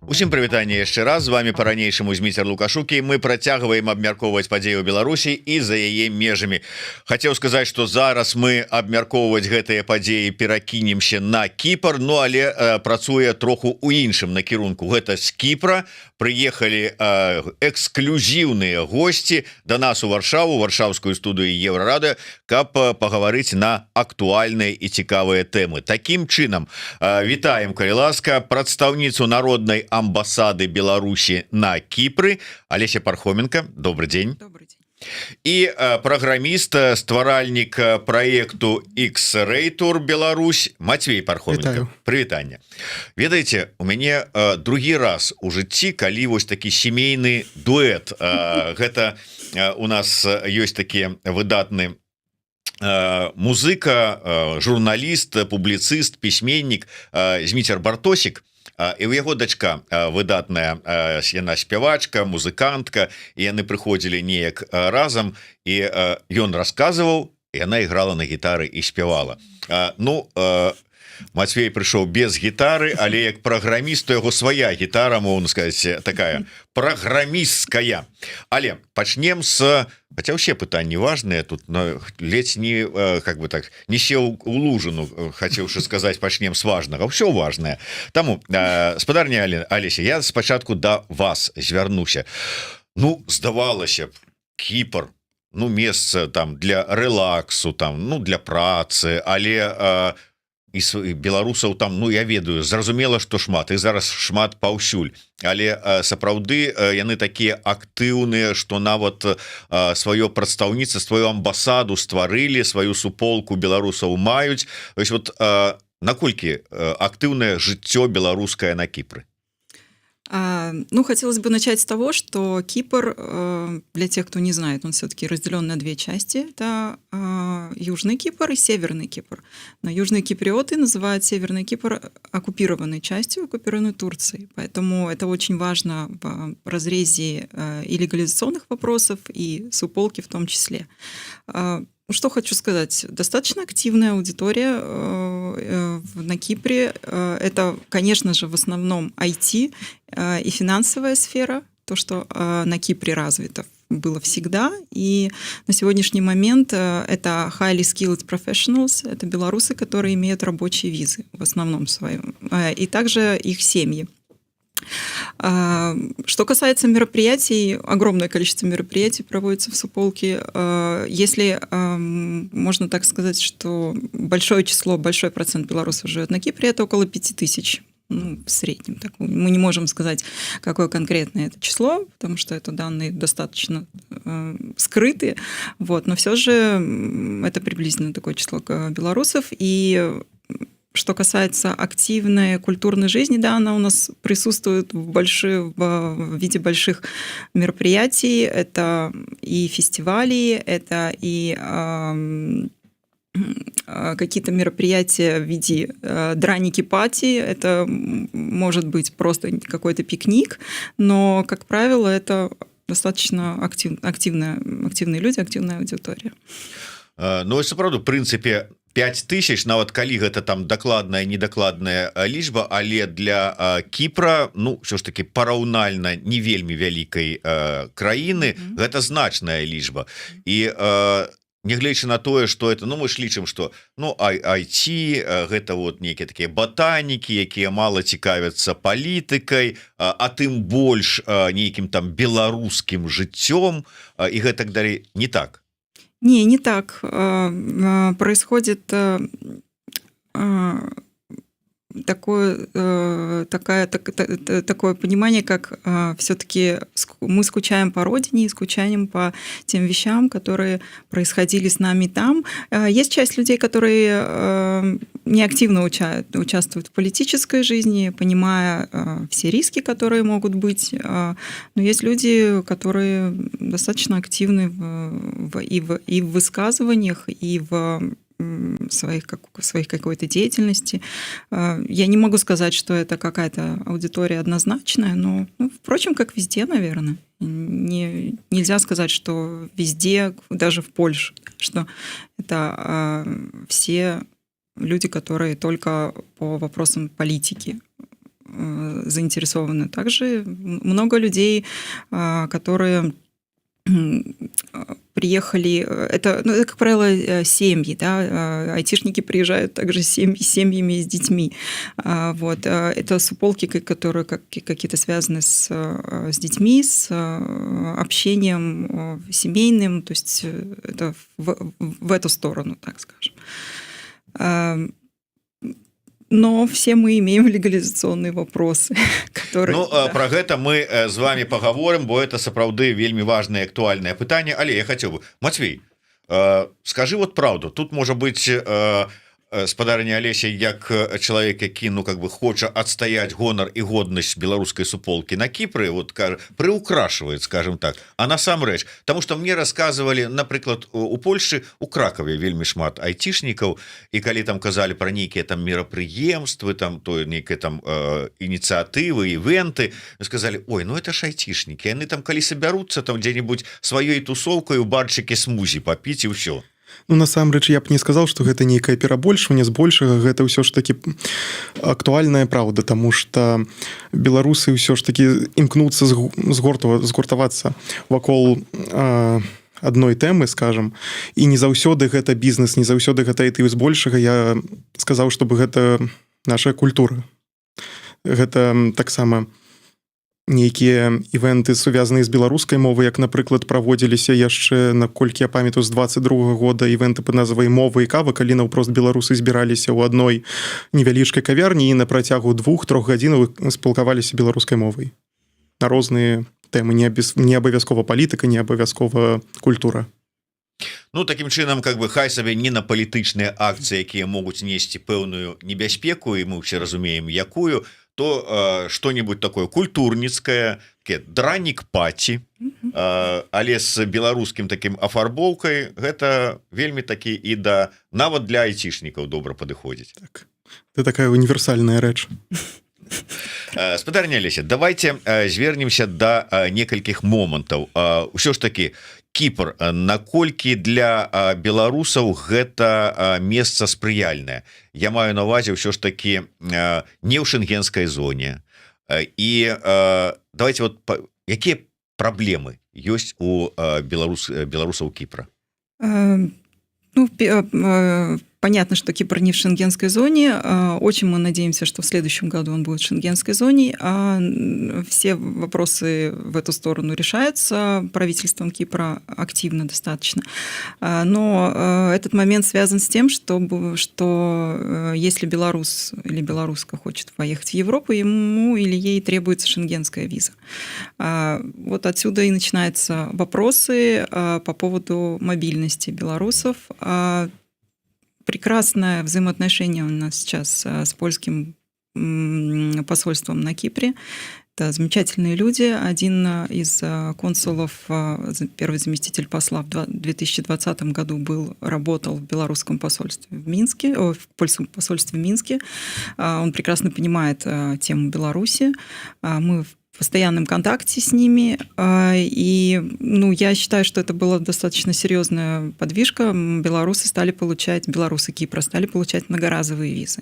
Усім прывітанне яшчэ раз, з вами по-ранейшаму Зміцер Лукашукі. Мы працягваем абмяркоўваць падзеі ў Беларусі і за яе межамі. Хацеў сказаць, што зараз мы абмяркоўваць гэтыя падзеі перакінемся на Кіпр, ну але працуе троху ў іншым накірунку. Гэта з Кіпра прыехалі эксклюзіўныя госці да нас у Варшаву, варшаўскую студыю Еўрарада, каб пагаварыць на актуальныя і цікавыя тэмы. Такім чынам, вітаем, калі ласка, прадстаўніцу народнай амбасады Беларусі на Кіпры Олеся Пархоменко. Добрый день. Добрый день. І праграміст, стваральнік праекту X-Ray Tour Беларусь Матвей Пархоменко. Прывітанне. Ведаеце, у мяне другі раз у жыцці, калі вось такі сямейны дуэт. Гэта у нас ёсць такі выдатны музыка, журналіст, публіцыст, пісьменнік Зміцер Бартосік. І у яго дачка выдатная, яна спявачка, музыкантка, і яны прыходзілі неяк разам, і ён расказваў, і яна іграла на гітары і спявала. Матвей прыйшоў без гітары, але як праграміст, то яго свая гітара, можна сказаць, такая праграмісткая. Але пачнем з... Хотя ўсе пытанні важныя тут, но ледзь не, как бы так, не сеў у лужыну, хацеўшы сказаць, пачнем з важнага. Ўсё важнае. Таму, спадарня Олеся, я спачатку да вас звярнуся. Ну, здавалася б, Кіпр, ну, месца там для рэлаксу, там, ну, для працы, але... і беларусаў там, ну я ведаю, зразумела, што шмат, і зараз шмат паўсюль, але сапраўды яны такія актыўныя, што нават сваё прадстаўніцтва, сваю амбасаду стварылі, сваю суполку беларусаў маюць. Вот наколькі актыўнае жыццё беларускае на Кіпры? Ну, хотелось бы начать с того, что Кипр, для тех, кто не знает, он все-таки разделен на две части. Это Южный Кипр и Северный Кипр. Но южные киприоты называют Северный Кипр оккупированной частью, оккупированной Турцией. Поэтому это очень важно в разрезе и легализационных вопросов, и суполки в том числе. Что хочу сказать. Достаточно активная аудитория на Кипре. Это, конечно же, в основном IT и финансовая сфера. То, что на Кипре развито было всегда. И на сегодняшний момент это highly skilled professionals. Это белорусы, которые имеют рабочие визы в основном своем. И также их семьи. Что касается мероприятий, огромное количество мероприятий проводится в суполке. Если можно так сказать, что большое число, большой процент белорусов живет на Кипре, это около 5000. Ну, в среднем. Так, мы не можем сказать, какое конкретное это число, потому что это данные достаточно скрытые. Вот, но все же это приблизительно такое число белорусов. И что касается активной культурной жизни, да, она у нас присутствует в виде больших мероприятий. Это и фестивали, это и какие-то мероприятия в виде драники-пати. Это может быть просто какой-то пикник, но, как правило, это достаточно активные люди, активная аудитория. Ну, сапраўды, в прынцыпе, 5000, нават калі гэта там дакладная, недакладная лічба, але для Кіпра, ну, ўсё ж таки параўнальна не вельмі вялікай краіны, гэта значная лічба. І нягледзячы на тое, што это, ну, мы ж лічым, што, ну, IT, гэта вот нейкія такія батанікі, якія мала цікавяцца палітыкай, а тым больш нейкім там беларускім жыццём і гэтак далей, не так. Не так. Происходит такое понимание, как все-таки мы скучаем по родине и скучаем по тем вещам, которые происходили с нами там. Есть часть людей, которые неактивно участвуют в политической жизни, понимая все риски, которые могут быть. Но есть люди, которые достаточно активны и в высказываниях, и в своих какой-то деятельности. Я не могу сказать, что это какая-то аудитория однозначная, но, ну, впрочем, как везде, наверное. Нельзя сказать, что везде, даже в Польше, что это все люди, которые только по вопросам политики заинтересованы. Также много людей, которые приехали, это, как правило, семьи, да, айтишники приезжают также с семьями и с детьми. Вот. Это суполки, которые какие-то связаны с детьми, с общением семейным, то есть это в эту сторону, так скажем. Но все мы имеем легализационные вопросы, которые... Ну, да. Про гэта мы з вами поговорим, бо это сапраўды вельмі важное актуальное пытанне. Але я хотел бы, Матвей, скажи вот правду, тут можа быть спадарня Алеся як чалавек, які как бы хоча адстаяць гонар і годнасць беларускай суполкі на Кіпры, вот приукрашивает, скажем так, а насамрэч, потому что мне рассказывали, напрыклад, у Польшы, у Кракове вельмі шмат айцішнікаў, і калі там казалі про нейкія там мерапрыемствы, там то нейкія там ініцыятывы, івенты, сказали: ой, ну это ж айцішнікі, яны там калі сабяруцца там дзе-нибудь сваёй тусовкой у барчыкі смузі попіць і ўсё. Ну, насамрэч, я б не сказал, что гэта нейкае перабольшванне, збольшага гэта ўсё ж таки актуальная праўда, тому что беларусы ўсё ж таки імкнуцца згуртавацца вакол адной тэмы, скажем, і не заўсёды гэта бізнес, не заўсёды гэта і збольшага я сказаў, чтобы гэта наша культура. Гэта таксама нейкія івенты сувязаныя з беларускай мовай, як, напрыклад, праводзіліся яшчэ, наколькі я памятаю, з 22-го года івенты пад назвай «Мова і кава», калі наўпрост беларусы збіраліся ў адной невялічкай кавярні і на працягу 2-3 гадзінаў спілкаваліся беларускай мовай на розныя тэмы, не абавязкова палітыка, не абавязкова культура. Ну, таким чынам, как бы, хай сабе не на палітычныя акцыі, якія могуць несці пэўную небяспеку, і мы ўсе разумеем, якую, то что-нибудь такое культурніцкае, дранік паці, але з беларускім таким афарбоўкай, гэта вельмі такі і да нават для айцішнікаў добра падыходзіць. Так. Это такая універсальная рэч. Спадарня Алеся, давайте звернемся до некалькіх момантаў. Усё ж таки, Кіпр, наколькі для беларусаў гэта месца спрыяльнае? Я маю на увазе ўсё ж таки не ў шенгенскай зоне. І давайте вот якія праблемы ёсць у беларусаў Кіпра? Ну, понятно, что Кипр не в шенгенской зоне. Очень мы надеемся, что в следующем году он будет в шенгенской зоне. А все вопросы в эту сторону решаются правительством Кипра активно достаточно. Но этот момент связан с тем, что если белорус или белоруска хочет поехать в Европу, ему или ей требуется шенгенская виза. Вот отсюда и начинаются вопросы по поводу мобильности белорусов. Прекрасное взаимоотношение у нас сейчас с польским посольством на Кипре. Это замечательные люди. Один из консулов, первый заместитель посла в 2020 году работал в белорусском посольстве в Минске, в польском посольстве в Минске. Он прекрасно понимает тему Беларуси. Мы в постоянном контакте с ними, и я считаю, что это была достаточно серьезная подвижка. Белорусы Кипра стали получать многоразовые визы.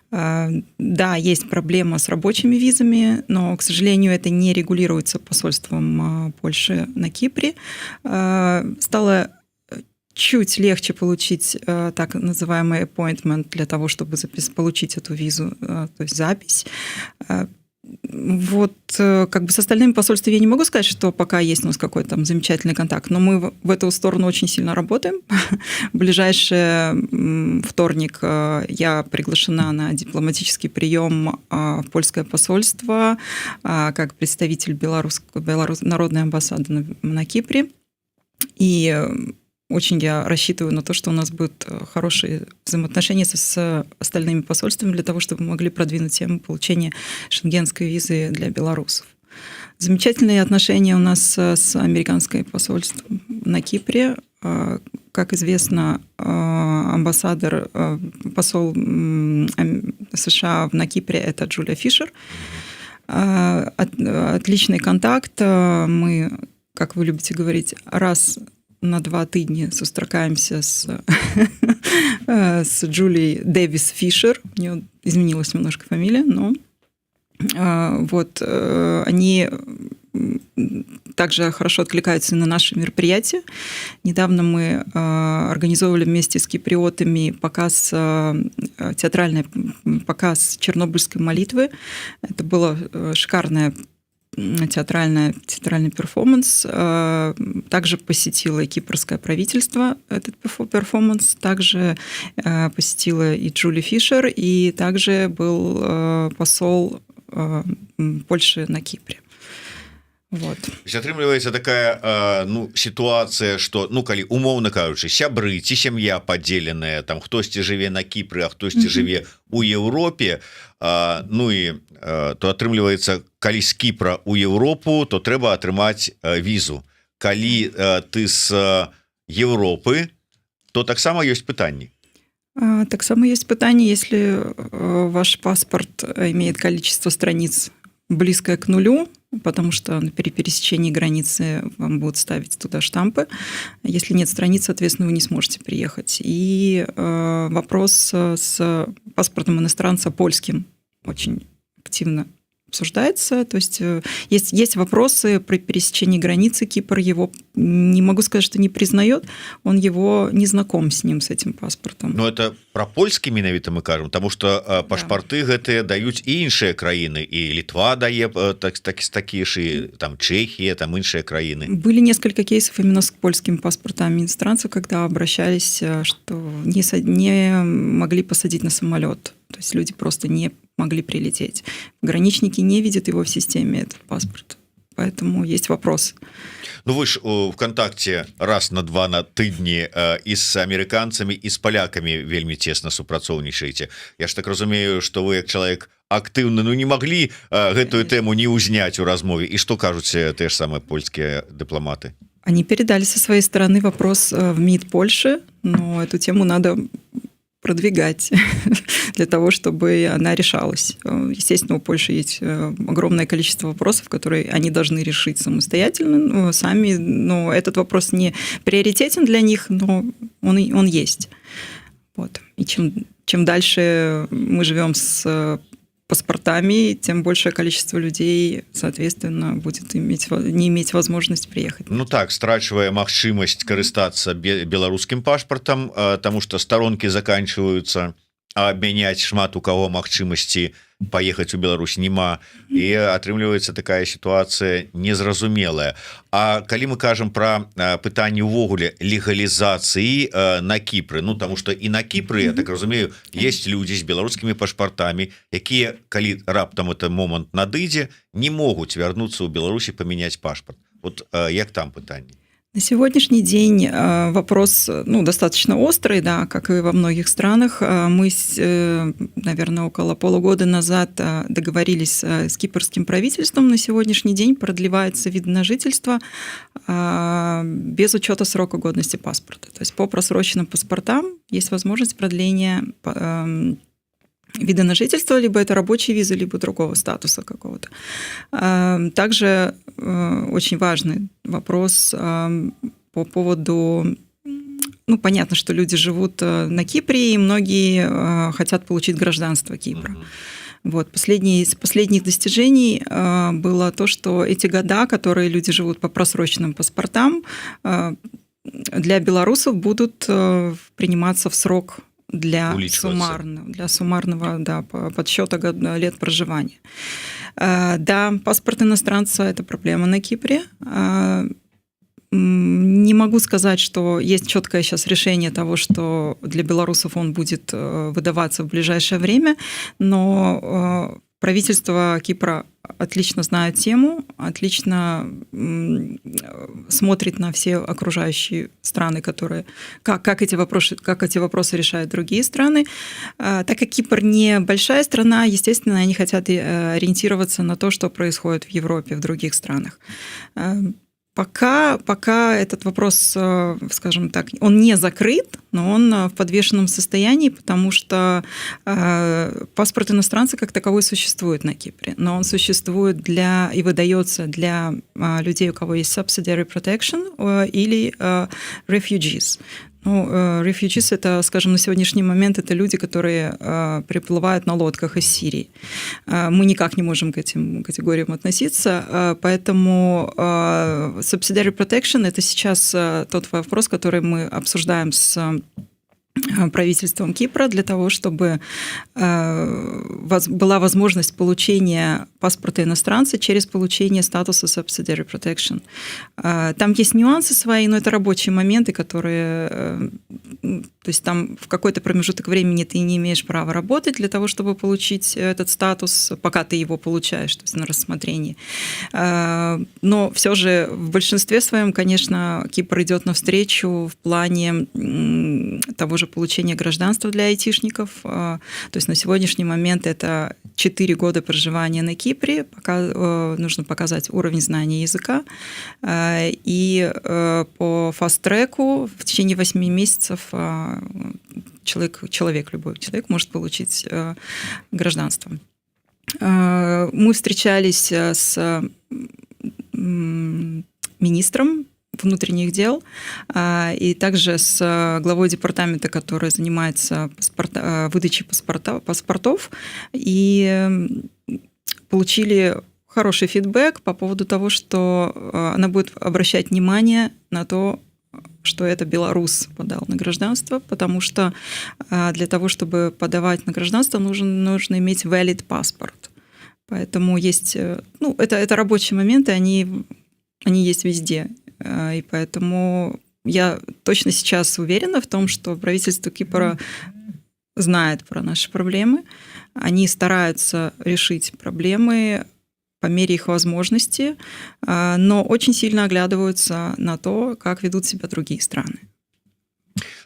Да, есть проблема с рабочими визами, но, к сожалению, это не регулируется посольством Польши на Кипре. Стало чуть легче получить так называемый appointment для того, чтобы получить эту визу, то есть запись. Вот как бы с остальными посольствами я не могу сказать, что пока есть у нас какой-то там замечательный контакт, но мы в эту сторону очень сильно работаем. В ближайший вторник я приглашена на дипломатический прием в польское посольство как представитель Народной амбассады на Кипре. И очень я рассчитываю на то, что у нас будут хорошие взаимоотношения с остальными посольствами для того, чтобы мы могли продвинуть тему получения шенгенской визы для белорусов. Замечательные отношения у нас с американским посольством на Кипре. Как известно, посол США на Кипре – это Джулия Фишер. Отличный контакт. Мы, как вы любите говорить, раз на 2 тыдні сустракаемся с Джулией Дэвис Фишер. У нее изменилась немножко фамилия, но Вот, они также хорошо откликаются и на наши мероприятия. Недавно мы организовывали вместе с киприотами театральный показ «Чернобыльской молитвы». Это было шикарное театральный перформанс. Также посетило и кипрское правительство этот перформанс, также посетила и Джули Фишер, и также был посол Польши на Кипре. Вот. Атрымліваецца такая сітуацыя, што калі умоўна кажучы, сябры ці сям'я падзеленая, там хтосьці жыве на Кіпры, а хтосьці жыве у Еўропе, то атрымліваецца, калі з Кіпра у Еўропу, то трэба атрымаць візу. Калі ты з Еўропы, то таксама ёсць пытанні. Таксама есть пытанне, если ваш паспорт имеет количество страниц близкое к нулю, потому что при пересечении границы вам будут ставить туда штампы. Если нет страниц, соответственно, вы не сможете приехать. И вопрос с паспортом иностранца польским очень активно обсуждается. То есть есть вопросы при пересечении границы. Кипр его, не могу сказать, что не признает, он его не знаком с ним, с этим паспортом. Но это про польскі менавіта мы кажам, потому что пашпарты гэтыя даюць і іншыя краіны, і Літва дае такія ж, і там Чехия, там іншыя краіны. Были несколько кейсов именно с польскими паспортами иностранцев, когда обращались, что не могли посадить на самолет. То есть люди просто не могли прилететь. Пограничники не видят его в системе, этот паспорт. Поэтому есть вопрос. Ну вы ж в контакте раз на два на тыдні і з амерыканцамі і з палякамі вельмі цесна супрацоўнічаеце. Я ж так разумею, что вы як чалавек актыўны, не маглі гэтую тэму не ўзняць у размове. І што кажуць те ж самыя польскія дыпламаты? Они передали со своей стороны вопрос в МИД Польши, но эту тему надо продвигать для того, чтобы она решалась. Естественно, у Польши есть огромное количество вопросов, которые они должны решить самостоятельно, сами, но этот вопрос не приоритетен для них, но он есть. Вот. И чем дальше мы живем с паспортами, тем большее количество людей, соответственно, будет не иметь возможность приехать. Ну так, страчвае магчымасць карыстацца беларускім пашпартам, тому что сторонки заканчиваются, а абмяняць шмат у кого магчымасці поехать у Беларусь няма, і атрымліваецца такая сітуацыя незразумелая. А калі мы кажам про пытанне увогуле легалізацыі на Кіпры, тому что і на Кіпры, я так разумею, есть люди з беларускімі пашпартамі, якія, калі раптам это момант надыдзе, не могуць вярнуцца ў Беларусі памяняць пашпарт. Вот як там пытанне? На сегодняшний день вопрос достаточно острый, да, как и во многих странах. Мы, наверное, около полугода назад договорились с кипрским правительством. На сегодняшний день продлевается вид на жительство без учета срока годности паспорта. То есть по просроченным паспортам есть возможность продления вида на жительство, либо это рабочая виза, либо другого статуса какого-то. Также очень важный вопрос по поводу... понятно, что люди живут на Кипре, и многие хотят получить гражданство Кипра. Вот. Из последних достижений было то, что эти года, которые люди живут по просроченным паспортам, для белорусов будут приниматься в срок для суммарного подсчета лет проживания. Да, паспорт иностранца – это проблема на Кипре. Не могу сказать, что есть четкое сейчас решение того, что для белорусов он будет выдаваться в ближайшее время, но правительство Кипра отлично знает тему, отлично смотрит на все окружающие страны, которые, как эти вопросы решают другие страны. Так как Кипр не большая страна, естественно, они хотят ориентироваться на то, что происходит в Европе, в других странах. Пока этот вопрос, скажем так, он не закрыт, но он в подвешенном состоянии, потому что паспорт иностранца как таковой существует на Кипре, но он существует и выдается для людей, у кого есть subsidiary protection или refugees. Refugees — это, скажем, на сегодняшний момент это люди, которые приплывают на лодках из Сирии. Мы никак не можем к этим категориям относиться, поэтому subsidiary protection — это сейчас тот вопрос, который мы обсуждаем с правительством Кипра для того, чтобы была возможность получения паспорта иностранца через получение статуса subsidiary protection. Там есть нюансы свои, но это рабочие моменты, которые... То есть там в какой-то промежуток времени ты не имеешь права работать для того, чтобы получить этот статус, пока ты его получаешь, то есть на рассмотрении. Но все же в большинстве своем, конечно, Кипр идет навстречу в плане того же получения гражданства для айтишников. То есть на сегодняшний момент это 4 года проживания на Кипре, пока нужно показать уровень знания языка. И по фаст-треку в течение 8 месяцев любой человек может получить гражданство. Мы встречались с министром внутренних дел и также с главой департамента, который занимается выдачей паспортов, и получили хороший фидбэк по поводу того, что она будет обращать внимание на то, что это белорус подал на гражданство, потому что для того, чтобы подавать на гражданство, нужно иметь valid паспорт. Поэтому есть... это рабочие моменты, они есть везде. И поэтому я точно сейчас уверена в том, что правительство Кипра знает про наши проблемы. Они стараются решить проблемы по мере их возможности, но очень сильно оглядываются на то, как ведут себя другие страны.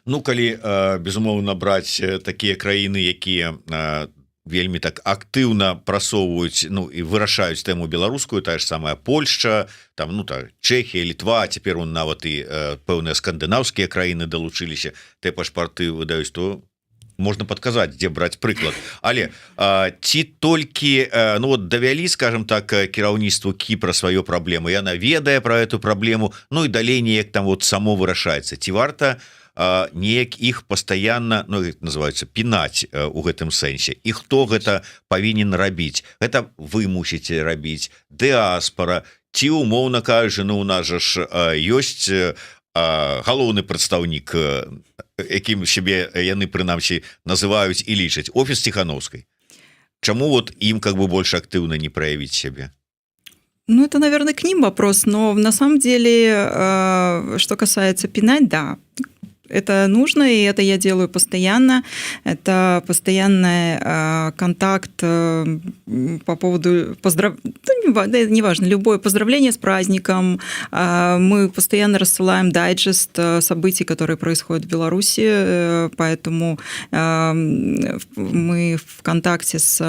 Калі, безумоўна, браць такія краіны, якія вельмі так актыўна прасоўваюць, і вырашаюць тэму беларускую, тая ж самая Польшча, Чэхія, Літва, цяпер нават і пэўныя скандынаўскія краіны далучыліся, те пашпарты выдаюць, то можна падказаць, дзе браць прыклад. Але ці толькі давялі, скажем так, кіраўніцтву Кіпра сваё праблему, яна ведае пра эту праблему, і далей неяк там само вырашаецца. Ці варта неяк іх пастаянна, называюцца, пінаць у гэтым сэнсе, і хто гэта павінен рабіць? Гэта вы мусіце рабіць, дыаспара, ці, умоўна кажучы, у нас жа ж ёсць галоўны прадстаўнік, якім сябе яны прынамсі называюць і лічаць, офіс Ціхановскай. Чаму ім больш актыўна не праявіць сябе? Это, наверное, к ним вопрос, но на самом деле, что касается пинать, да, это нужно, и это я делаю постоянно. Это постоянный контакт по поводу неважно, любое поздравление с праздником. Мы постоянно рассылаем дайджест событий, которые происходят в Беларуси, поэтому мы в контакте с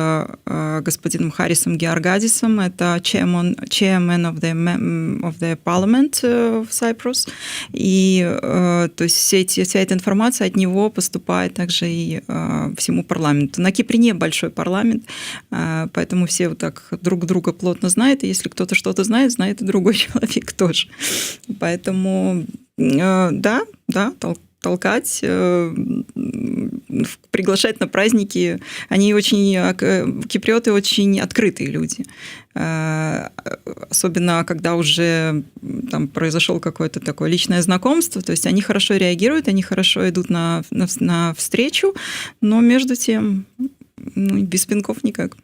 господином Харрисом Георгадисом, это chairman of the parliament of Cyprus, и то есть вся эта информация от него поступает также и всему парламенту. На Кипре не большой парламент, поэтому все вот так друг друга плотно знают, и если кто-то что-то знает, знает и другой человек тоже. Поэтому да, толкать, приглашать на праздники. Киприоты очень открытые люди. Особенно, когда уже там произошло какое-то такое личное знакомство, то есть они хорошо реагируют, они хорошо идут на встречу, но между тем без пинков никак.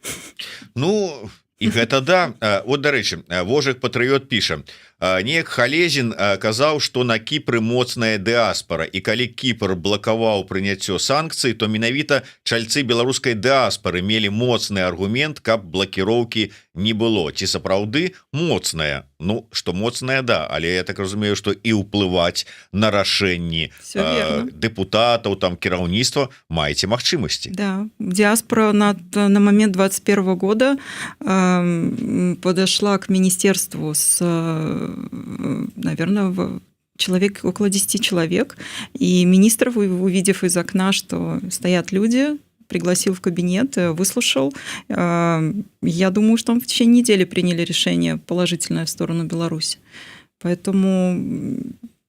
І гэта да. Дарэчы, Вожык Патрыёт піша: неяк Халезін казаў, што на Кіпры моцная дыаспара, і калі Кіпр блакаваў прыняццё санкцый, то менавіта чальцы беларускай дыаспары мелі моцны аргумент, каб блакіроўкі не было. Ці сапраўды моцная? Што моцная, да, але я так разумею, што і ўплываць на рашэнні дэпутатаў, кіраўніцтва маеце магчымасці. Да, диаспора на момент 2021 года подошла к министерству с, наверное, человек, около 10 человек, и министр, увидев из окна, что стоят люди, пригласил в кабинет, выслушал. Я думаю, что в течение недели приняли решение положительное в сторону Беларуси. Поэтому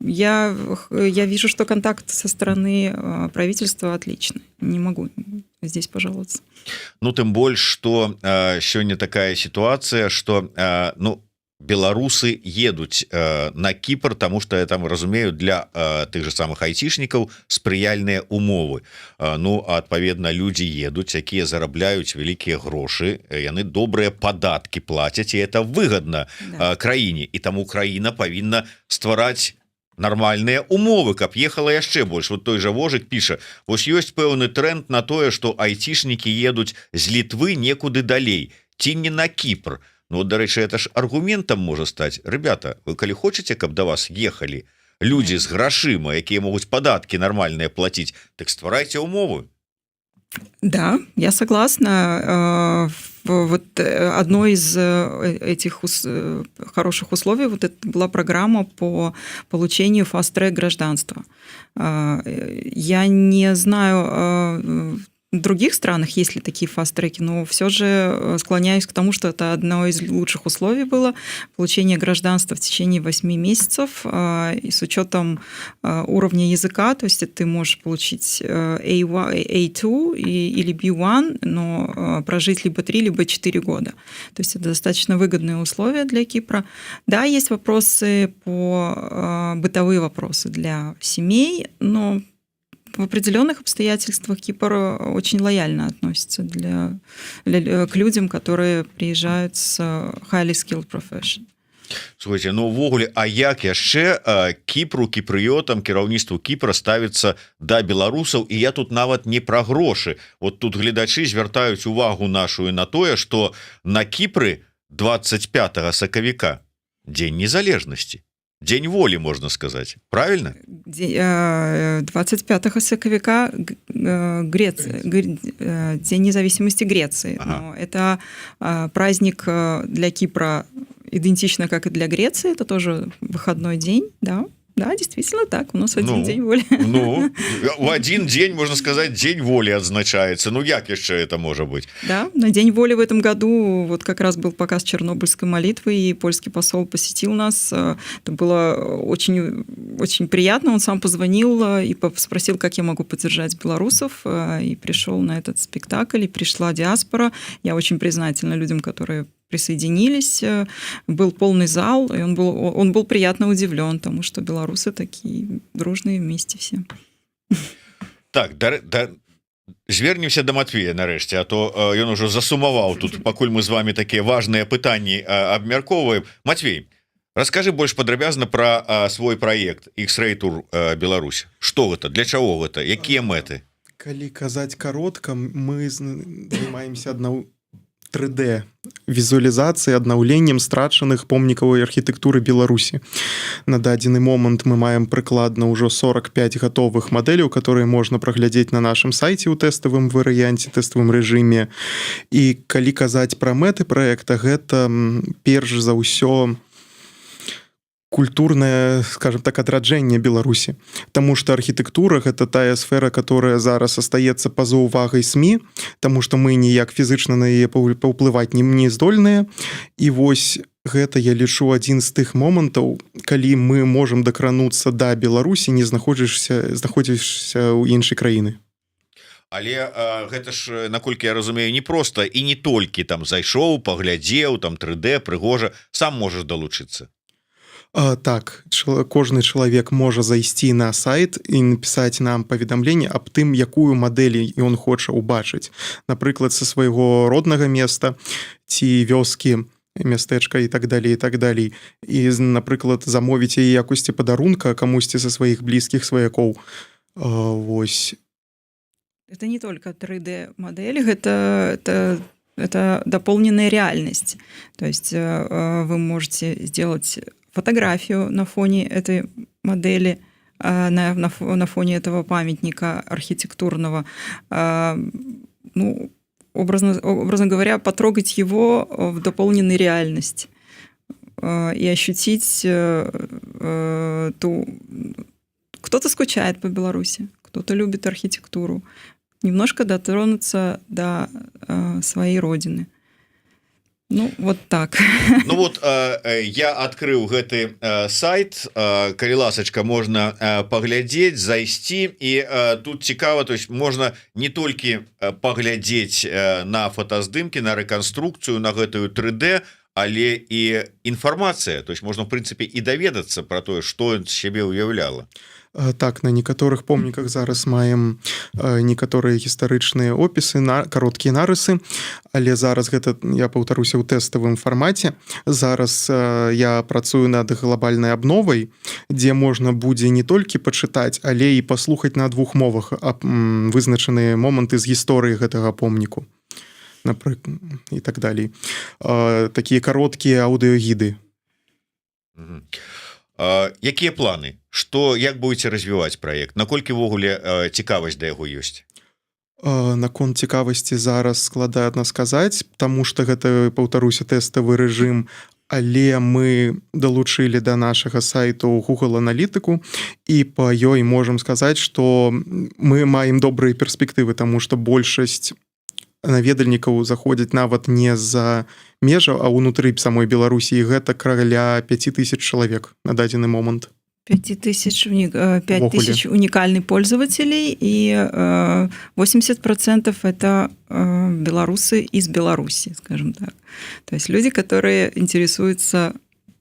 я вижу, что контакт со стороны правительства отличный. Не могу здесь пожаловаться. Ну тым больш что сёння такая сітуацыя что ну беларусы едуць на Кіпр, тому что я там разумею для тых же самых айцішнікаў спрыяльныя умовы. Ну адпаведна людзі едуць, якія зарабляюць вялікія грошы, яны добрыя падаткі плацяць, і это выгадна краіне, і таму краіна павінна ствараць нармальныя умовы, каб ехала яшчэ больш. Вот той жа Вожык піша: вось ёсць пэўны тренд на тое, што айцішнікі едуць з Літвы некуды далей, ці не на Кіпр. Ну, дарэчы, это ж аргументам можа стаць: ребята, вы калі хочаце, каб да вас ехалі людзі з грашыма, якія могуць падаткі нармальныя плаціць, так стварайце умовы. Да, я согласна. Вот одно из этих хороших условий вот это была программа по получению фаст-трек гражданства. Я не знаю, в других странах есть ли такие фаст-треки, но все же склоняюсь к тому, что это одно из лучших условий было получение гражданства в течение 8 месяцев, и с учетом уровня языка, то есть ты можешь получить A1, A2 или B1, но прожить либо 3, либо 4 года. То есть это достаточно выгодные условия для Кипра. Да, есть вопросы бытовые вопросы для семей, но в определенных обстоятельствах Кипр очень лояльно относится к людям, которые приезжают с highly skilled profession. Слухайте, ну увогуле, а як яшчэ Кіпру, кіпрыётам, кіраўніцтву Кіпра ставіцца да беларусаў? І я тут нават не пра грошы. Вот тут гледачы звяртаюць увагу нашу на тое, што на Кіпры 25 сакавіка дзень незалежнасці. День воли, можно сказать. Правильно? 25 сакавіка День независимости Греции. Ага. Но это праздник для Кипра идентично, как и для Греции. Это тоже выходной день, да. Да, действительно так. У нас один день воли. Ну, в один день, можно сказать, день воли отзначается. Ну, як еще это может быть? Да, на День воли в этом году вот как раз был показ чернобыльской молитвы, и польский посол посетил нас. Это было очень, очень приятно. Он сам позвонил и спросил, как я могу поддержать белорусов. И пришел на этот спектакль, и пришла диаспора. Я очень признательна людям, которые присоединились, был полный зал, и он был приятно удивлен тому, что белорусы такие дружные вместе все. Так, звернемся до Матвея нарэшце, а то ён ужо засумаваў тут, пакуль мы з вами такія важныя пытанні абмяркоўваем. Матвей, расскажи больш падрабязна пра свой праект X-Ray Tour Беларусь. Што гэта, для чаго гэта, якія мэты? Калі казаць каротка, мы займаемся 3D візуалізацыі, аднаўленнем страчаных помнікавай архітэктуры Беларусі. На дадзены момант мы маем прыкладна ўжо 45 гатовых мадэляў, которые можна праглядзець на нашым сайце ў тэставым варыянце, тэставым рэжыме. І калі казаць пра мэты праекта, гэта перш за ўсё культурное, скажем так, адраджэнне Беларусі. Таму што архітэктура — гэта тая сфера, которая зараз астаецца па-за ўвагай СМІ, таму што мы ніяк фізычна на яе паўплываць не здольныя. І вось гэта, я лічу, адзін з тых момантаў, калі мы можам дакрануцца да Беларусі, не знаходзішся ў іншай краіны. Але гэта ж, наколькі я разумею, не проста і не толькі там зайшоў, паглядзеў, там 3D, прыгожа, сам можаш далучыцца. Так, кожны чалавек можа зайсці на сайт і напісаць нам паведамленне аб тым, якую мадэль ён хоча ўбачыць. Напрыклад, са свайго роднага места ці вёскі, мястэчка і так далей, і так далей. І, напрыклад, замовіць яе якосці падарунка камусьці са сваіх блізкіх сваякоў. Вось. Это не только 3D-модель, это дополненная реальность. То есть вы можете сделать фотографию на фоне этой модели, на фоне этого памятника архитектурного. Ну, образно говоря, потрогать его в дополненной реальности и ощутить Кто-то скучает по Беларуси, кто-то любит архитектуру. Немножко дотронуться до своей родины. Ну вот так. Ну вот я открыл гэты сайт, калі ласачка можна паглядзець, зайсці, і тут цікава, то есть можна не толькі паглядзець на фотаздымкі, на рэканструкцыю, на гэтую 3D, але і інфармацыя, то есть можна в прынцыпе і даведацца про тое, што ён сябе уяўляла. Так, на некаторых помніках зараз маем некаторыя гістарычныя опісы, кароткія нарысы, але зараз гэта, я паўтаруся, ў тэставым фармаце. Зараз я працую над глобальнай абновай, дзе можна будзе не толькі пачытаць, але і паслухаць на двух мовах вызначаныя моманты з гісторыі гэтага помніку, напрыклад, і так далей. Такія кароткія аўдыёгіды. Якія планы? Што, як будете развіваць праект? Наколькі ввогуле цікавасць да яго ёсць? Наконт цікавасці зараз складана сказаць, таму што гэта, паўтаруся, тэставы рэжым, але мы далучылі да нашага сайту Google аналітыку, і па ёй можам сказаць, што мы маем добрыя перспектывы, таму што большасць наведальнікаў заходзяць нават не з-за межаў, а ўнутры самой Беларусі, і гэта каля 5000 чалавек на дадзены момант. 5000 уникальных пользователей, и 80% это белорусы из Беларуси, скажем так. То есть люди, которые интересуются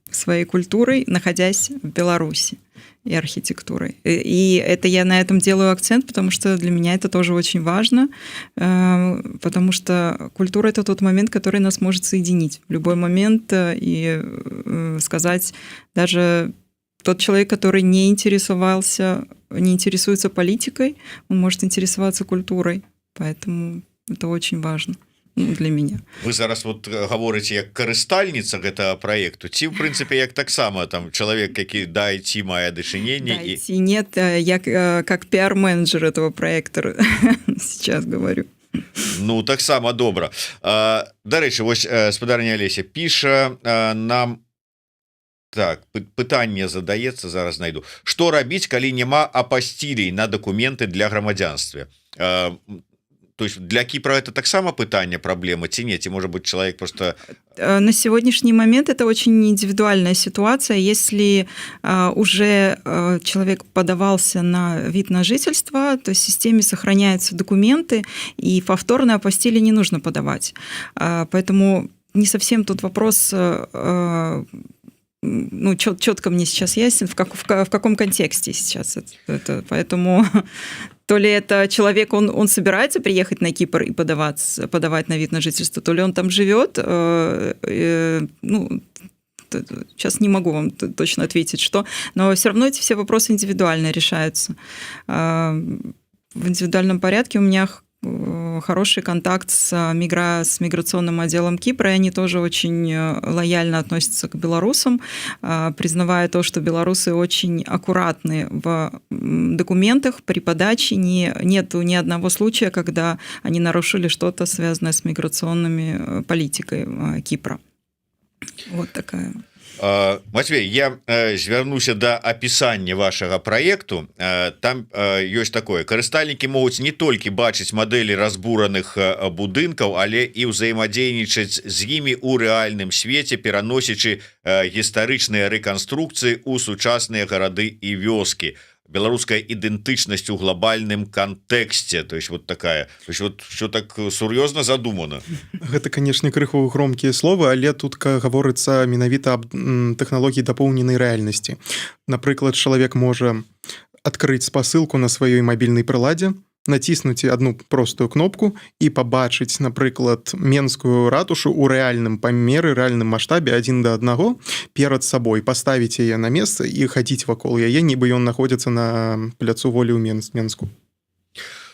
своей культурой, находясь в Беларуси, и архитектурой. И это я на этом делаю акцент, потому что для меня это тоже очень важно, потому что культура — это тот момент, который нас может соединить в любой момент и сказать, даже тот человек, который не интересуется политикой, он может интересоваться культурой, поэтому это очень важно для меня. Вы зараз вот говорите як карыстальніца гэтага проекту, ці в прынцыпе як таксама там чалавек, які да IT мае дачыненне? Да, IT нет, я как пиар-менеджер этого проекта сейчас говорю. Ну таксама добра. Дарэчы, вось спадарня Алеся піша нам, так, пытанне задаецца, зараз знайду. Што рабіць, калі няма апасцілей на дакументы для грамадзянства? То есть для Кипра это таксама пытанне, праблема, ці не, ці может быть человек просто... На сегодняшний момент это очень индивидуальная ситуация. Если уже человек подавался на вид на жительство, то в системе сохраняются документы, и повторное апостиле не нужно подавать. Поэтому не совсем тут вопрос... Ну, четко мне сейчас ясен, в каком контексте сейчас это. Поэтому то ли это человек, он собирается приехать на Кипр и подавать на вид на жительство, то ли он там живет. Ну, сейчас не могу вам точно ответить, что. Но все равно эти все вопросы индивидуально решаются. В индивидуальном порядке у меня хороший контакт с миграционным отделом Кипра, и они тоже очень лояльно относятся к белорусам, признавая то, что белорусы очень аккуратны в документах при подаче. Нету ни одного случая, когда они нарушили что-то, связанное с миграционной политикой Кипра. Вот такая... Матвей, я звярнуся да апісання вашага проекту. Там ёсць такое: карыстальнікі могуць не толькі бачыць мадэлі разбураных будынкаў, але і ўзаемадзейнічаць з імі ў рэальным свеце, пераносячы гістарычныя рэканструкцыі ў сучасныя гарады і вёскі. Беларуская ідэнтычнасць у глобальным кантэксце, то есть вот такая, то есть вот что так сур'ёзна задумано. Гэта, канешне, крыху громкія словы, але тут гаворыцца менавіта аб тэхналогіі дапоўненай рэальнасці. Напрыклад, чалавек можа адкрыць спасылку на сваёй мабільнай прыладзе, націснуць одну простую кнопку і пабачыць, напрыклад, Менскую ратушу ў рэальным памеры, рэальным маштабе 1:1 перад сабой, паставіць яе на месца і хадзіць вакол яе, нібы ён знаходзіцца на пляцу Волі ў Менску.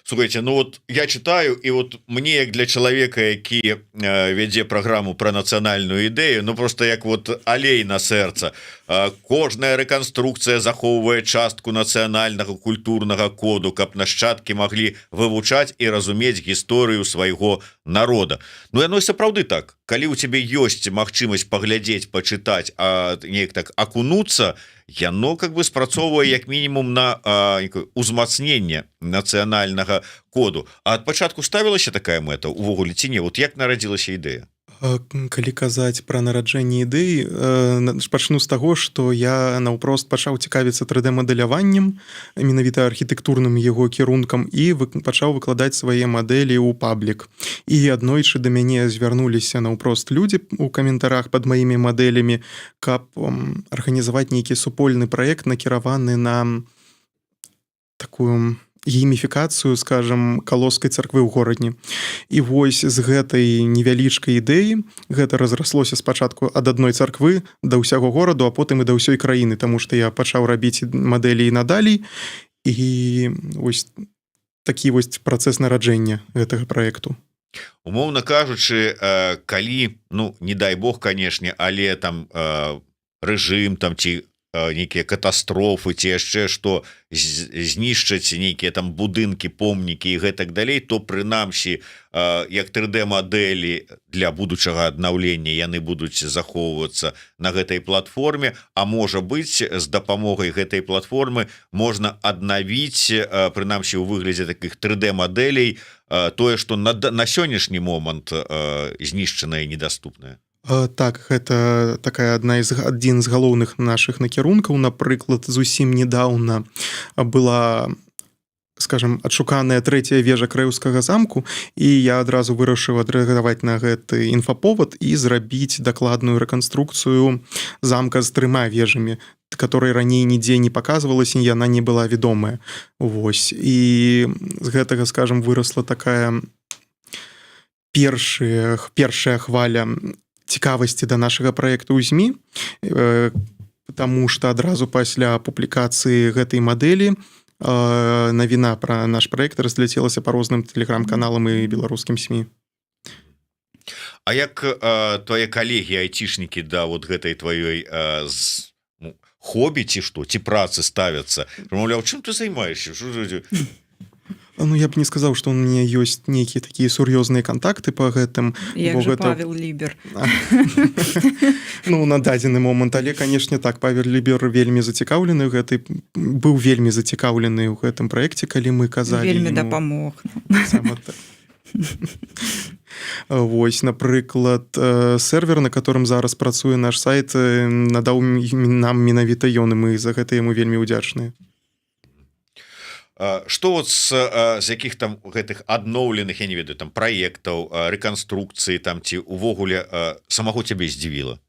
Слухайте, ну вот я читаю, и вот мне, як для человека, які вядзе программу про нацыянальную ідэю, ну просто як вот алей на сэрца, кожная рэканструкцыя захоўвае частку нацыянальнага культурнага коду, каб нашчадкі маглі вывучаць і разумець гісторыю свайго народа. Ну яно сапраўды так. Калі ў цябе ёсць магчымасць паглядзець, пачытаць, а неяк так акунуцца, яно как бы спрацоўвае як мінімум на узмацненне нацыянальнага коду. А ад пачатку ставілася такая мэта увогуле ці не? Вот як нарадзілася ідэя? Калі казаць пра нараджэнне ідэй, пачну з таго, што я наўпрост пачаў цікавіцца 3D-мадэляваннем, менавіта архітэктурным яго кірункам, і пачаў выкладаць свае мадэлі ў паблік. І аднойчы да мяне звярнуліся наўпрост людзі ў каментарах пад маімі мадэлямі, каб арганізаваць нейкі супольны праект, накіраваны на такую гейміфікацыю, скажем, калоскай царквы ў горадні. І вось з гэтай невялічкай ідэі гэта разраслося спачатку ад адной царквы да ўсяго гораду, а потым і да ўсёй краіны, таму што я пачаў рабіць мадэлі і надалей, і вось такі вось працэс нараджэння гэтага праекту. Умоўна кажучы, калі, ну, не дай бог, канешне, але там рэжым там ці нейкія катастрофы ці яшчэ што знішчаць нейкія там будынкі, помнікі і гэтак далей, то прынамсі як 3D-мадэлі для будучага аднаўлення яны будуць захоўвацца на гэтай платформе, а можа быць з дапамогай гэтай платформы можна аднавіць прынамсі ў выглядзе такіх 3D-мадэлей тое, што на сённяшні момант знішчанае і недаступнае. Так, гэта такая адзін з галоўных нашых накірункаў. Напрыклад, зусім недаўна была, скажем, адшуканая 3-я вежа Крэўскага замку, і я адразу вырашыў адрэагаваць на гэты інфаповад і зрабіць дакладную рэканструкцыю замка з 3 вежамі, которой раней нідзе не паказвалася, яна не была вядомая. Вось. І з гэтага, скажем, вырасла такая першая хваля цікавасці да нашага праекту ў ЗМІ, таму што адразу пасля публікацыі гэтай мадэлі навіна пра наш праект разляцелася па розным тэлеграм-каналам і беларускім СМІ. А як твае калегі айцішнікі да вот гэтай тваёй хобі ці што, ці працы ставяцца? Маўляў, чым ты займаешся? Ну, я б не сказаў, што у мяне ёсць нейкія такія сур'ёзныя кантакты па гэтым. Як же Павел Лібер. Ну, на дадзены момант, але, канешне, так, Павел Лібер вельмі зацікаўлены ў гэтай, быў вельмі зацікаўлены ў гэтым праекце, калі мы казалі... Вельмі дапамог. Сама так. Вось, напрыклад, сервер, на которым зараз працуе наш сайт, надаў нам менавіта ён, і мы за гэта яму вельмі ўдзячныя. Што вот з якіх там гэтых адноўленых, я не ведаю, там праектаў, рэканструкцыі там ці увогуле самого цябе здзівіла?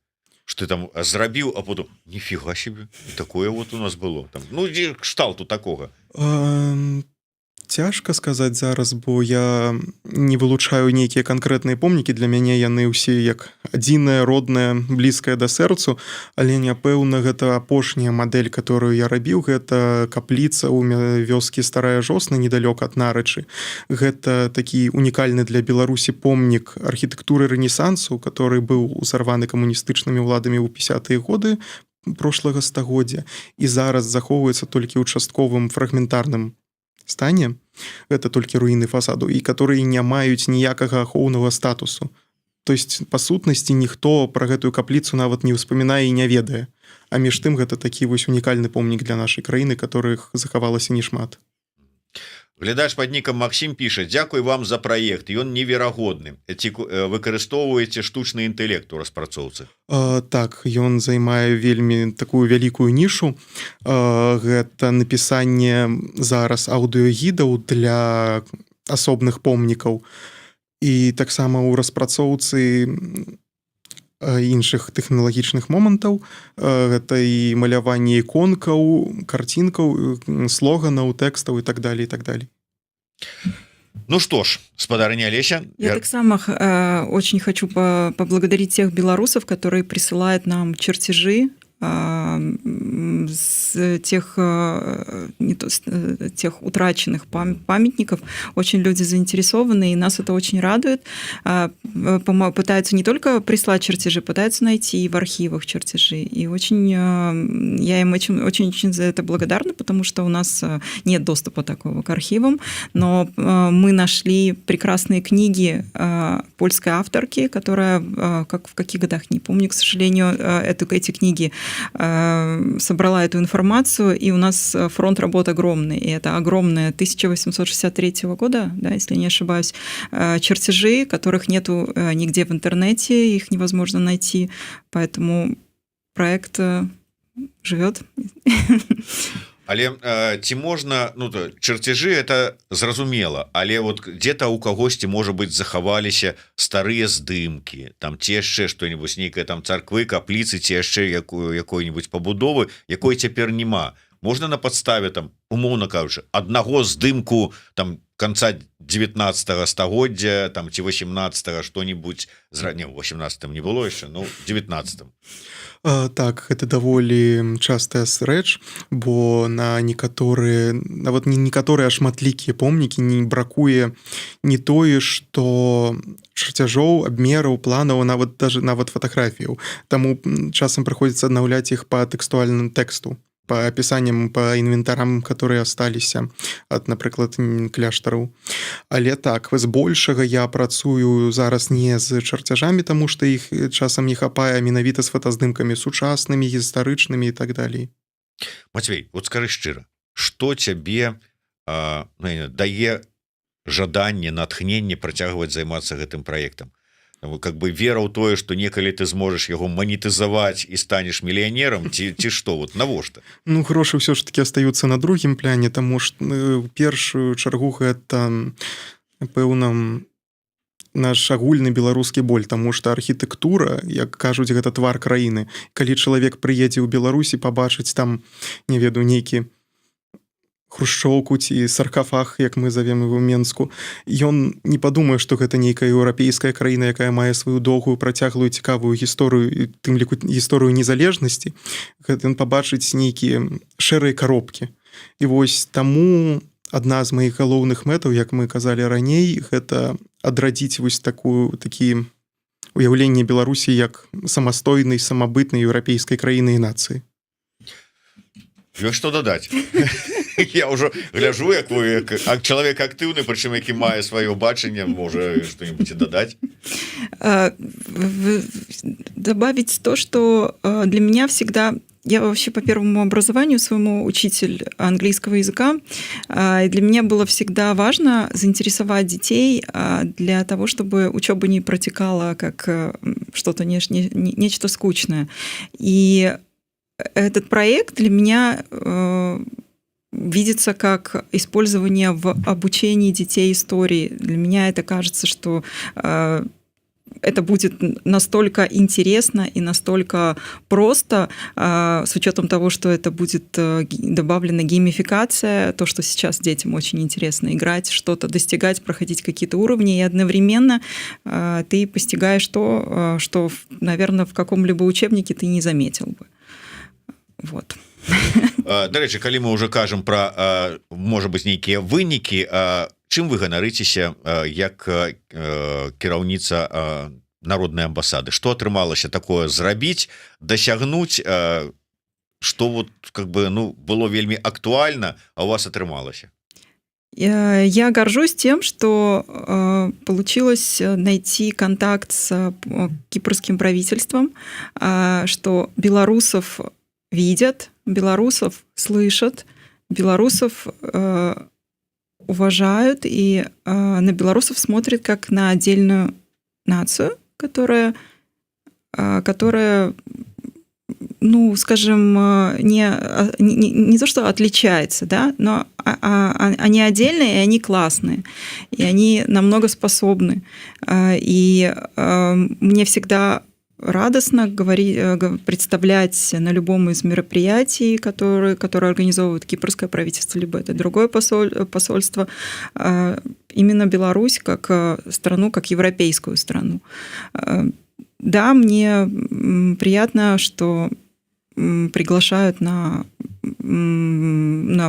Што ты там зрабіў, а потым ніфіга себе, такое вот у нас было там. Ну, кшталту такога. Цяжка сказаць зараз, бо я не вылучаю нейкія канкрэтныя помнікі. Для мяне яны ўсе як адзіная, родная, блізкая да сэрцу, але няпэўна, гэта апошняя мадэль, которую я рабіў, гэта капліца ў вёскі Старая Жосна, недалёк ад Нарычы. Гэта такі унікальны для Беларусі помнік архітэктуры рэнесансу, который быў узарваны камуністычнымі ўладамі ў 50-е годы прошлага стагоддзя і зараз захоўваецца толькі ў частковым фрагментарным стане, гэта толькі руіны фасаду, і которые не маюць ніякага ахоўнага статусу. То есть, па сутнасці, ніхто пра гэтую капліцу нават не ўспамінае і не ведае. А між тым, гэта такі вось унікальны помнік для нашай краіны, которых захавалася немат. Глядач пад нікам Максім піша: дзякуй вам за праект, ён неверагодны. Ці выкарыстоўваеце штучны інтэлект у распрацоўцы? Так, ён займае вельмі такую вялікую нішу. Гэта напісанне зараз аўдыёгідаў для асобных помнікаў. І таксама ў распрацоўцы іншых тэхналагічных момантаў, гэта і маляванне іконкаў, карцінкаў, слоганаў, тэкстаў і так далее, і так далее. Ну что ж, спадарыня Олеся, я таксама очень хочу поблагодарить тех белорусов, которые присылают нам чертежи с тех утраченных памятников. Очень люди заинтересованы, и нас это очень радует. Пытаются не только прислать чертежи, пытаются найти в архивах чертежи. И я им очень за это благодарна, потому что у нас нет доступа такого к архивам, но мы нашли прекрасные книги польской авторки, которая, как в каких годах, не помню, к сожалению, эти книги собрала эту информацию, и у нас фронт работ огромный. И это огромные 1863 года, да, если не ошибаюсь, чертежи, которых нету нигде в интернете, их невозможно найти. Поэтому проект живет. Але ці можна, ну то чертежы это зразумела, але вот где-то у кагосьці можа быть захаваліся старыя здымкі, там ці яшчэ што-нибудь, нейкая там царквы, капліцы, ці яшчэ якой-нибудь пабудовы, якой цяпер няма. Можна на падставе там, умоўна кажучы, аднаго здымку там конца 19 стагоддзя там ці 18 што-нибудь не 18 не было яшчэ, ну 19. Так, гэта даволі частая рэч, бо на некаторыя, нават не некаторыя, а шматлікія помнікі не бракуе не тое, што чарцяжоў, абмераў, планаў, нават фатаграфіяў. Таму часам прыходзіцца аднаўляць іх па тэкстуальным тэксту, по описаниям, по инвентарам, которые осталіся ад, напрыклад, кляштараў. Але так, збольшага я працую зараз не з чарцяжамі, таму што іх часам не хапае, менавіта з фотаздымкамі сучаснымі, гістарычнымі і так далей. Мацвей, вот скажы шчыра, што цябе дае жаданне, натхненне працягваць займацца гэтым праектам? Как бы вера ў тое, што некалі ты зможаш яго манетызаваць і станеш мільянерам, ці што, вот навошта? Ну, грошы ўсё ж таки астаюцца на другім пляне, таму што ў першую чаргу гэта, пэўна, наш агульны беларускі боль, таму што архітэктура, як кажуць, гэта твар краіны. Калі чалавек прыедзе ў Беларусі, пабачыць там, не ведаю, нейкі хрушчоўку ці саркафаг, як мы завем его Менску, ён не падумае, што гэта нейкая еўрапейская краіна, якая мае сваю доўгую, працяглую, цікавую гісторыю, тым ліку гісторыю незалежнасці. Гэта ён пабачыць нейкія шэрыя каробкі. І вось таму адна з маіх галоўных мэтаў, як мы казалі раней, гэта адрадзіць вось такі уяўленне Беларусі як самастойнай, самабытнай еўрапейскай краіны і нацыі. Ёсць што дадаць? Я ўжо гляжу, як вы чалавек актыўны, прычым які мае сваё бачанне, можа што-нибудь дадаць? Добавить то, что для меня всегда... Я вообще по первому образованию своему учитель английского языка, и для меня было всегда важно заинтересовать детей для того, чтобы учеба не протекала как что-то нечто скучное. И этот проект для меня видится как использование в обучении детей истории. Для меня это кажется, что это будет настолько интересно и настолько просто, с учетом того, что это будет добавлена геймификация, то, что сейчас детям очень интересно играть, что-то достигать, проходить какие-то уровни, и одновременно ты постигаешь то, что, наверное, в каком-либо учебнике ты не заметил бы. Вот. Дарэчы, калі мы уже кажам про, можа быть, нейкія вынікі, чым вы ганарыцеся як кіраўніца народнай амбасады? Што атрымалася такое зрабіць, дасягнуць, што вот как бы, ну, было вельмі актуальна, а у вас атрымалася? Я горжусь тем, что получилось найти контакт с кипрским правительством, что белорусов видят, белорусов слышат, белорусов уважают и на белорусов смотрят как на отдельную нацию, которая ну, скажем, не то, что отличается, да, но они отдельные, и они классные, и они намного способны. И мне всегда радостно представлять на любом из мероприятий, которые организовывает кипрское правительство, либо это другое посольство, именно Беларусь как страну, как европейскую страну. Да, мне приятно, что приглашают на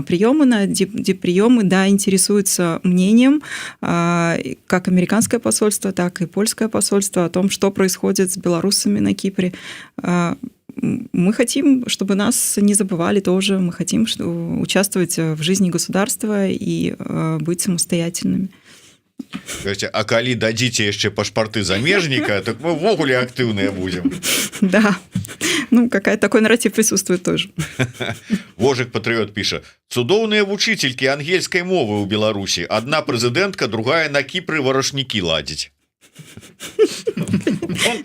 приемы, на дипприемы, да, интересуются мнением как американское посольство, так и польское посольство о том, что происходит с белорусами на Кипре. Мы хотим, чтобы нас не забывали тоже, мы хотим участвовать в жизни государства и быть самостоятельными. А калі дадзіце яшчэ пашпарты замежніка, так мы ўвогуле актыўныя будзем. Да, Ну, такой нарратив присутствует тоже. Вожик Патрыёт піша: цудоўныя вучительки ангельской мовы ў Беларусі, одна прэзідэнтка, другая на Кіпры варашнікі ладзіць.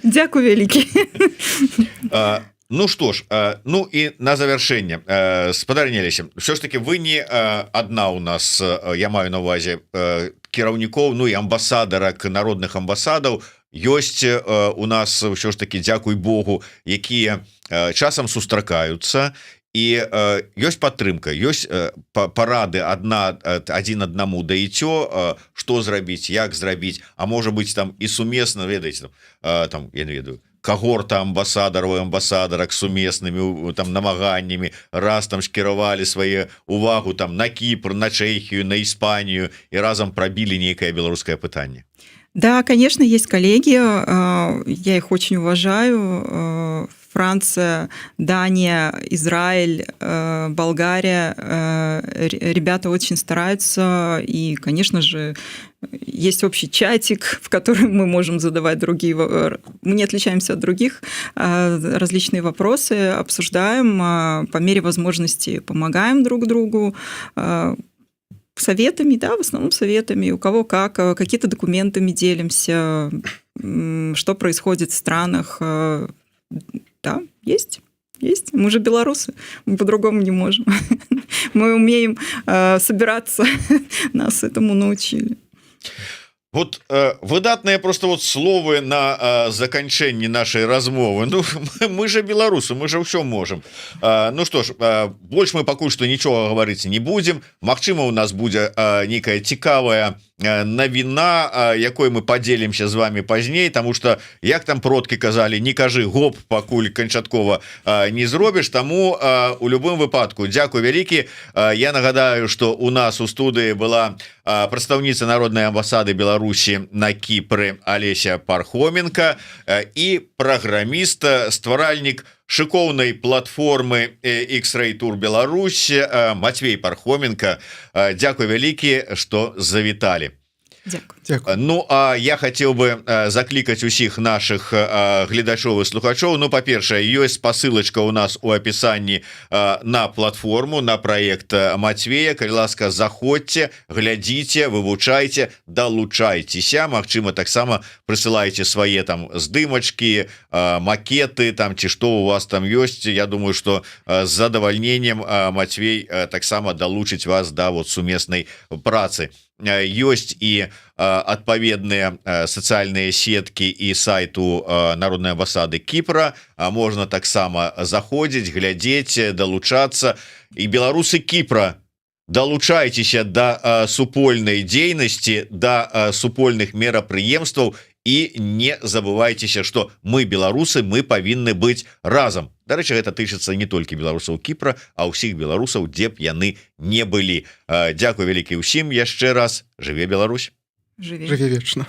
Дзякуй вялікі. Ну что ж, ну и на завершение, спадарняліся, все ж таки вы не одна у нас, я маю на увазе кіраўнікоў, ну и амбасадарак народных амбасадаў ёсць у нас ўсё ж таки, дзякуй Богу, якія часам сустракаюцца, і ёсць падтрымка, ёсць парады адзін аднаму даіцё, што зрабіць, як зрабіць, а можа быць там і сумесна, ведаеце, там я не ведаю, когорта амбасадараў і амбасадарак сумеснымі там намаганнямі раз там скіравалі свае увагу там на Кіпр, на Чэхію, на Іспанію і разам прабілі нейкае беларускае пытанне. Да, конечно, есть коллеги, я их очень уважаю. Франция, Дания, Израиль, Болгария. Ребята очень стараются, и, конечно же, есть общий чатик, в котором мы можем задавать другие... Мы не отличаемся от других, различные вопросы обсуждаем, по мере возможности помогаем друг другу, советами, да, в основном советами, у кого как, какие-то документами делимся, что происходит в странах. Да, есть. Мы же белорусы, мы по-другому не можем. Мы умеем собираться, нас этому научили. Вот выдатныя просто вот словы на заканчэнні нашай размовы. Ну мы же беларусы, мы же ўсё можем. Ну что ж, больш мы пакуль што нічога гаварыць не будзем. Магчыма, у нас будзе нейкая цікавая навіна, якой мы падзелімся з вами пазней, тому что, як там продкі казалі, не кажы гоп, пакуль канчаткова не зробіш. Таму у любым выпадку дзякуй вялікі. Я нагадаю, что у нас у студыі была прадстаўніца народнай амбасады Беларусі на Кіпры Алеся Пархоменко і праграміст, стваральнік шыкоўнай платформы X-Ray Tour Беларусь Матвей Пархоменко. Дзякуй вялікі, што завіталі. Дякую. Ну, а я хотел бы закликать усіх наших гледачоў и слухачоў. Ну, по-першае, ёсць спасылачка у нас у описании на платформу, на проект Матвея. Калі ласка, заходзьце, глядзіце, вывучайце, далучайцеся. Магчыма, таксама прысылайце свае там здымачки, макеты там, ці што у вас там ёсць. Я думаю, что з задавальненнем Матвей таксама далучыць вас да вот сумеснай працы. Ёсць і адпаведныя сацыяльныя сеткі і сайту народнай амбасады Кіпра. Можна таксама заходзіць, глядзець, далучацца. І беларусы Кіпра, далучайцеся да супольнай дзейнасці, да супольных мерапрыемстваў. І не забывайцеся, што мы беларусы, мы павінны быць разам. Дарэчы, гэта тычыцца не толькі беларусаў Кіпра, а ўсіх беларусаў, дзе б яны не былі. Дзякуй вялікі ўсім яшчэ раз. Жыве Беларусь. Жыве вечна.